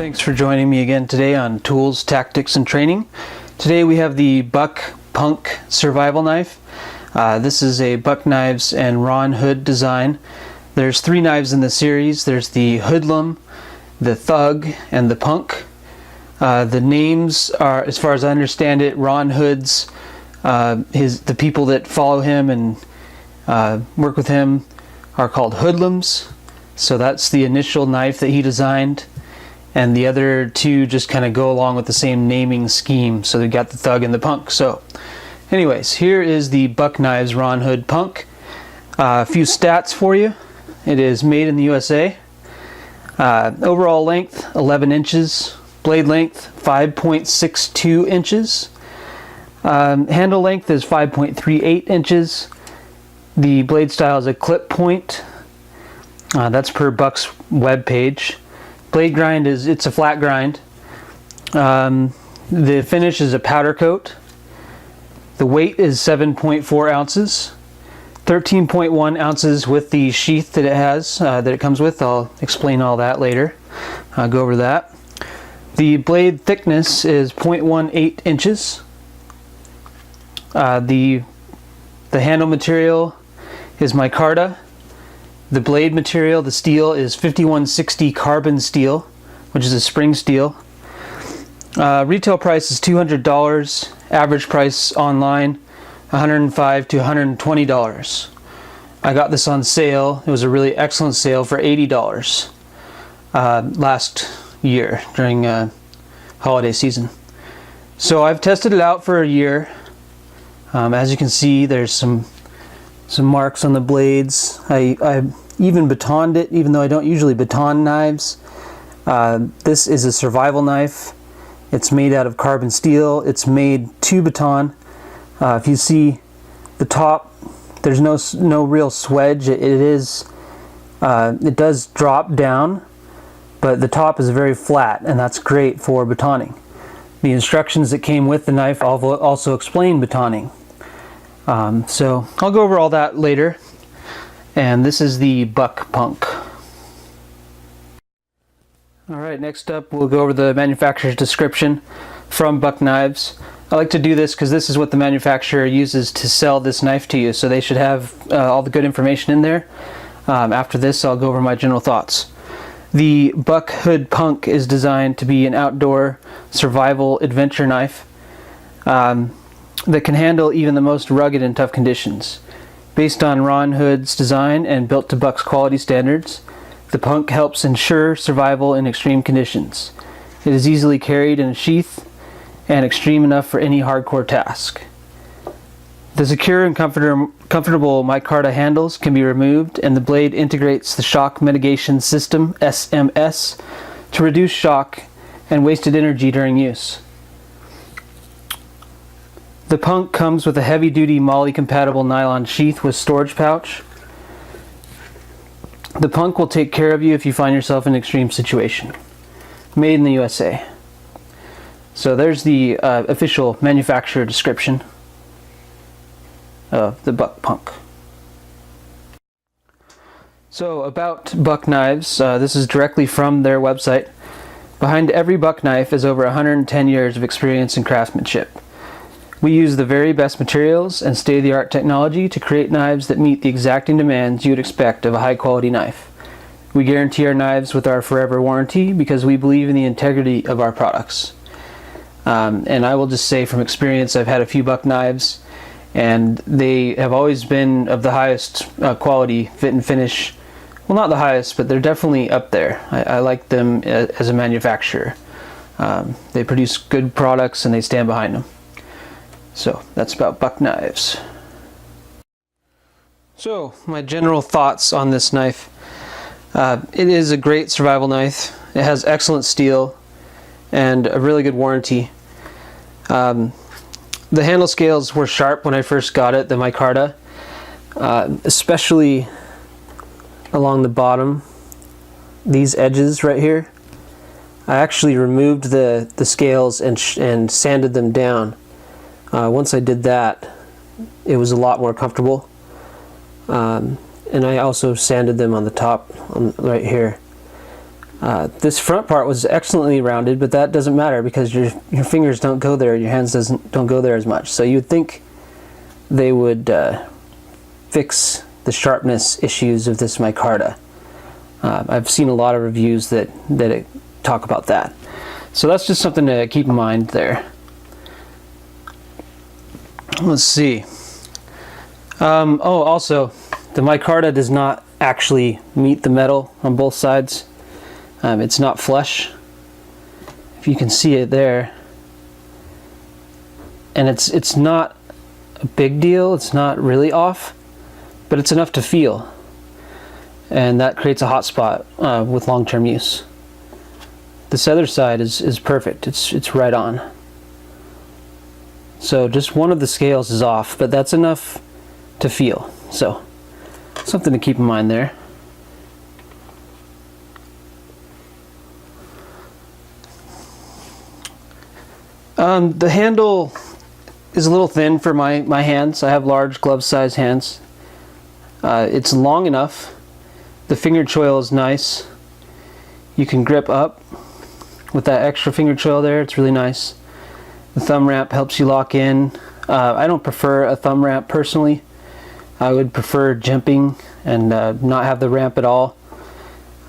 Thanks for joining me again today on Tools, Tactics, and Training. Today we have the Buck Punk Survival Knife. This is a Buck Knives and Ron Hood design. There's 3 knives in the series. There's the Hoodlum, the Thug, and the Punk. The names are, as far as I understand it, Ron Hood's, the people that follow him and work with him are called Hoodlums. So that's the initial knife that he designed. And the other 2 just kind of go along with the same naming scheme. So they got the Thug and the Punk. So anyways, here is the Buck Knives Ron Hood Punk. A few stats for you. It is made in the USA. Overall length 11 inches. Blade length 5.62 inches. Handle length is 5.38 inches. The blade style is a clip point. That's per Buck's webpage. Blade grind it's a flat grind. The finish is a powder coat. The weight is 7.4 ounces. 13.1 ounces with the sheath that it has, that it comes with. I'll explain all that later. I'll go over that. The blade thickness is 0.18 inches. The handle material is micarta. The blade material, the steel, is 5160 carbon steel, which is a spring steel. Retail price is $200. Average price online, $105 to $120. I got this on sale. It was a really excellent sale for $80 last year during holiday season. So I've tested it out for a year. As you can see, there's some marks on the blades. I even batoned it, even though I don't usually baton knives. This is a survival knife. It's made out of carbon steel. It's made to baton. If you see the top, there's no real swedge. It does drop down, but the top is very flat, and that's great for batoning. The instructions that came with the knife also explain batoning. So I'll go over all that later. And this is the Buck Punk. Alright, next up we'll go over the manufacturer's description from Buck Knives. I like to do this because this is what the manufacturer uses to sell this knife to you, so they should have all the good information in there. After this I'll go over my general thoughts. The Buck Hood Punk is designed to be an outdoor survival adventure knife that can handle even the most rugged and tough conditions. Based on Ron Hood's design and built to Buck's quality standards, the Punk helps ensure survival in extreme conditions. It is easily carried in a sheath and extreme enough for any hardcore task. The secure and comfortable micarta handles can be removed, and the blade integrates the shock mitigation system, SMS, to reduce shock and wasted energy during use. The Punk comes with a heavy-duty MOLLE-compatible nylon sheath with storage pouch. The Punk will take care of you if you find yourself in an extreme situation. Made in the USA. So there's the official manufacturer description of the Buck Punk. So about Buck Knives, this is directly from their website. Behind every Buck knife is over 110 years of experience in craftsmanship. We use the very best materials and state-of-the-art technology to create knives that meet the exacting demands you would expect of a high-quality knife. We guarantee our knives with our forever warranty because we believe in the integrity of our products. And I will just say from experience, I've had a few Buck knives, and they have always been of the highest quality, fit and finish. Well, not the highest, but they're definitely up there. I like them as a manufacturer. They produce good products and they stand behind them. So that's about Buck Knives. So my general thoughts on this knife. It is a great survival knife. It has excellent steel and a really good warranty. The handle scales were sharp when I first got it, the micarta, especially along the bottom, these edges right here. I actually removed the scales and sanded them down. Once I did that, it was a lot more comfortable. And I also sanded them on the top, right here. This front part was excellently rounded, but that doesn't matter because your fingers don't go there, your hands don't go there as much. So you'd think they would fix the sharpness issues of this micarta. I've seen a lot of reviews that talk about that. So that's just something to keep in mind there. Let's see. Oh, also, the micarta does not actually meet the metal on both sides. It's not flush. If you can see it there. And it's not a big deal. It's not really off, but it's enough to feel. And that creates a hot spot with long-term use. This other side is perfect. It's right on. So just one of the scales is off, but that's enough to feel. So something to keep in mind there. The handle is a little thin for my hands. I have large glove-sized hands. It's long enough. The finger choil is nice. You can grip up with that extra finger choil there. It's really nice. The thumb ramp helps you lock in. I don't prefer a thumb ramp personally. I would prefer jimping and not have the ramp at all.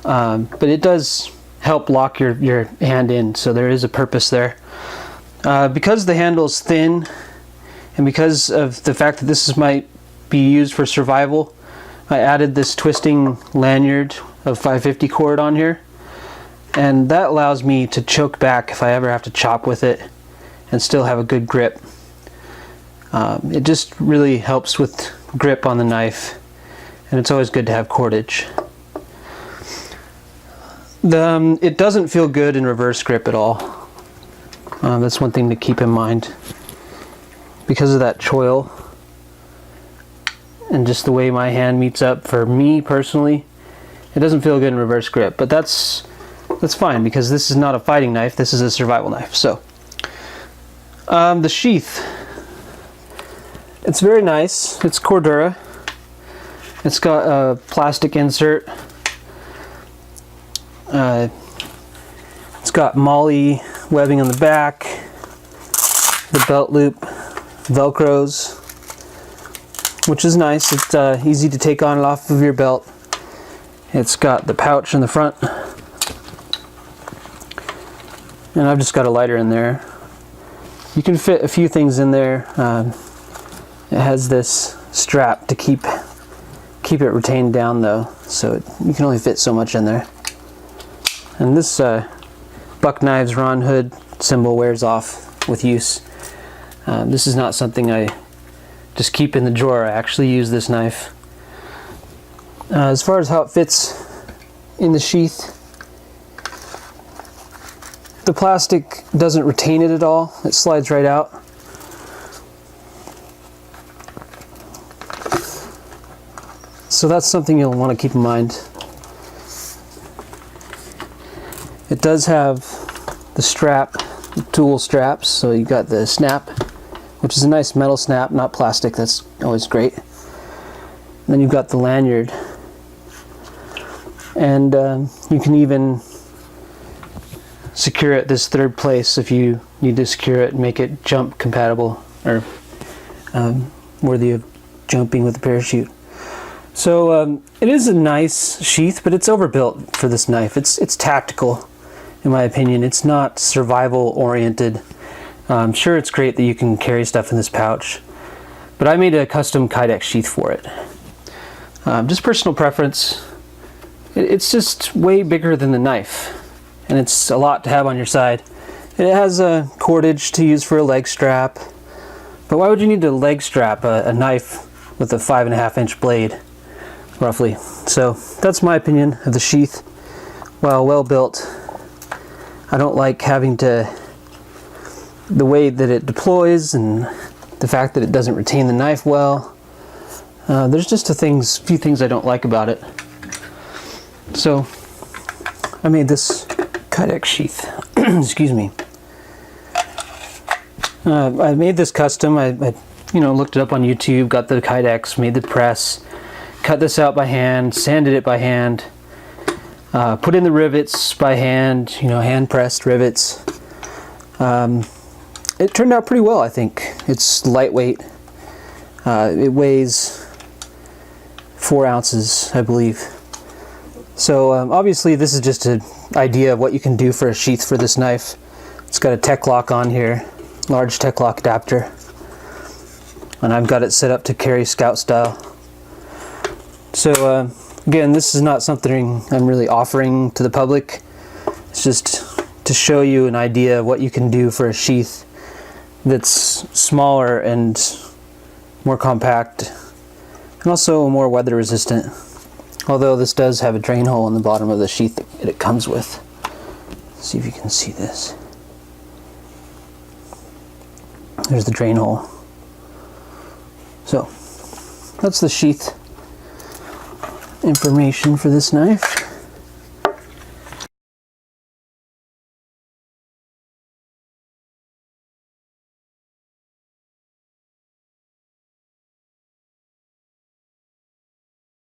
But it does help lock your hand in, so there is a purpose there. Because the handle is thin, and because of the fact that this might be used for survival, I added this twisting lanyard of 550 cord on here, and that allows me to choke back if I ever have to chop with it and still have a good grip. It just really helps with grip on the knife, and it's always good to have cordage. It doesn't feel good in reverse grip at all. That's one thing to keep in mind. Because of that choil and just the way my hand meets up, for me personally, it doesn't feel good in reverse grip. But that's fine because this is not a fighting knife, this is a survival knife. So the sheath, it's very nice. It's Cordura. It's got a plastic insert. It's got Molly webbing on the back, the belt loop velcros, which is nice. It's easy to take on and off of your belt. It's got the pouch in the front, and I've just got a lighter in there. You can fit a few things in there. It has this strap to keep it retained down though, so you can only fit so much in there. And this Buck Knives Ron Hood symbol wears off with use. This is not something I just keep in the drawer. I actually use this knife. As far as how it fits in the sheath, the plastic doesn't retain it at all. It slides right out. So that's something you'll want to keep in mind. It does have the strap, the tool straps, so you've got the snap, which is a nice metal snap, not plastic. That's always great. And then you've got the lanyard, and you can even secure it this third place if you need to secure it and make it jump compatible or worthy of jumping with a parachute. So it is a nice sheath, but it's overbuilt for this knife. It's tactical, in my opinion. It's not survival oriented. I'm sure it's great that you can carry stuff in this pouch, but I made a custom Kydex sheath for it. Just personal preference. It's just way bigger than the knife, and it's a lot to have on your side. It has a cordage to use for a leg strap, but why would you need to leg strap a knife with a 5.5-inch blade, roughly? So that's my opinion of the sheath. While well built, I don't like having to, the way that it deploys and the fact that it doesn't retain the knife well. There's just a few things I don't like about it. So I made this Kydex sheath. Excuse me. I made this custom. I looked it up on YouTube, got the Kydex, made the press, cut this out by hand, sanded it by hand. Put in the rivets by hand, hand pressed rivets. It turned out pretty well, I think. It's lightweight. It weighs 4 ounces, I believe. So obviously this is just an idea of what you can do for a sheath for this knife. It's got a tech lock on here, large tech lock adapter. And I've got it set up to carry scout style. So again, this is not something I'm really offering to the public. It's just to show you an idea of what you can do for a sheath that's smaller and more compact, and also more weather resistant. Although this does have a drain hole in the bottom of the sheath that it comes with. Let's see if you can see this. There's the drain hole. So that's the sheath information for this knife.